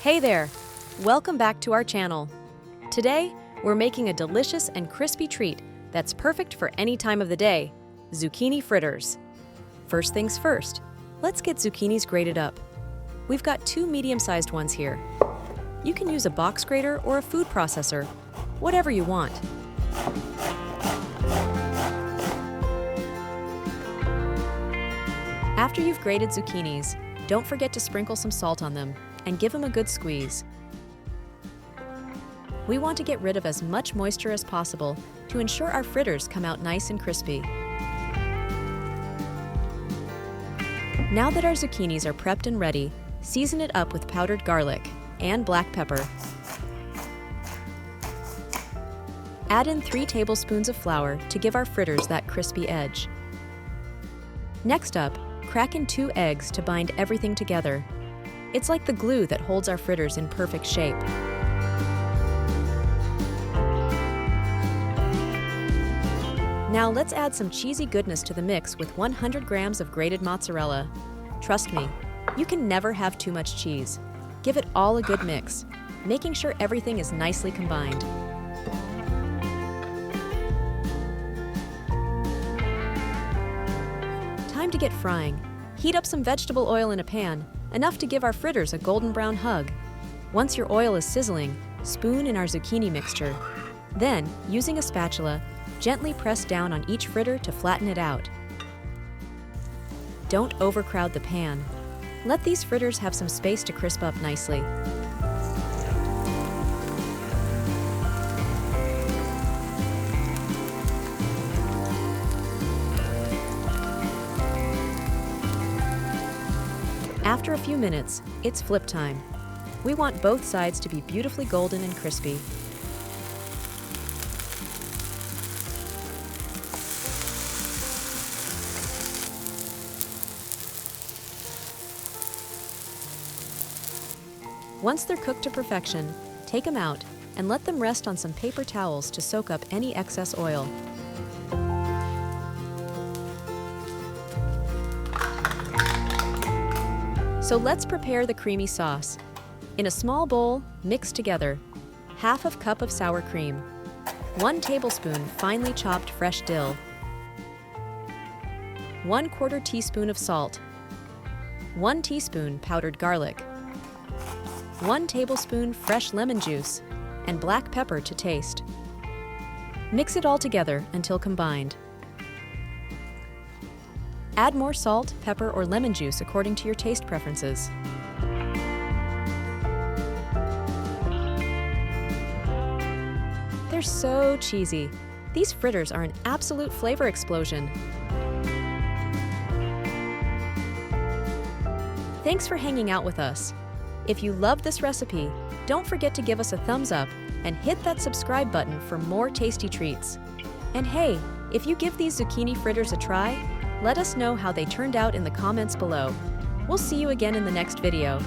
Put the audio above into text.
Hey there! Welcome back to our channel. Today, we're making a delicious and crispy treat that's perfect for any time of the day, zucchini fritters. First things first, let's get zucchinis grated up. We've got two medium-sized ones here. You can use a box grater or a food processor, whatever you want. After you've grated zucchinis, don't forget to sprinkle some salt on them and give them a good squeeze. We want to get rid of as much moisture as possible to ensure our fritters come out nice and crispy. Now that our zucchinis are prepped and ready, season it up with powdered garlic and black pepper. Add in 3 tablespoons of flour to give our fritters that crispy edge. Next up, crack in 2 eggs to bind everything together. It's like the glue that holds our fritters in perfect shape. Now let's add some cheesy goodness to the mix with 100 grams of grated mozzarella. Trust me, you can never have too much cheese. Give it all a good mix, making sure everything is nicely combined. Time to get frying. Heat up some vegetable oil in a pan, enough to give our fritters a golden brown hug. Once your oil is sizzling, spoon in our zucchini mixture. Then, using a spatula, gently press down on each fritter to flatten it out. Don't overcrowd the pan. Let these fritters have some space to crisp up nicely. After a few minutes, it's flip time. We want both sides to be beautifully golden and crispy. Once they're cooked to perfection, take them out and let them rest on some paper towels to soak up any excess oil. So let's prepare the creamy sauce. In a small bowl, mix together ½ cup of sour cream, 1 tablespoon finely chopped fresh dill, 1/4 teaspoon of salt, 1 teaspoon powdered garlic, 1 tablespoon fresh lemon juice, and black pepper to taste. Mix it all together until combined. Add more salt, pepper, or lemon juice according to your taste preferences. They're so cheesy. These fritters are an absolute flavor explosion. Thanks for hanging out with us. If you love this recipe, don't forget to give us a thumbs up and hit that subscribe button for more tasty treats. And hey, if you give these zucchini fritters a try, let us know how they turned out in the comments below. We'll see you again in the next video.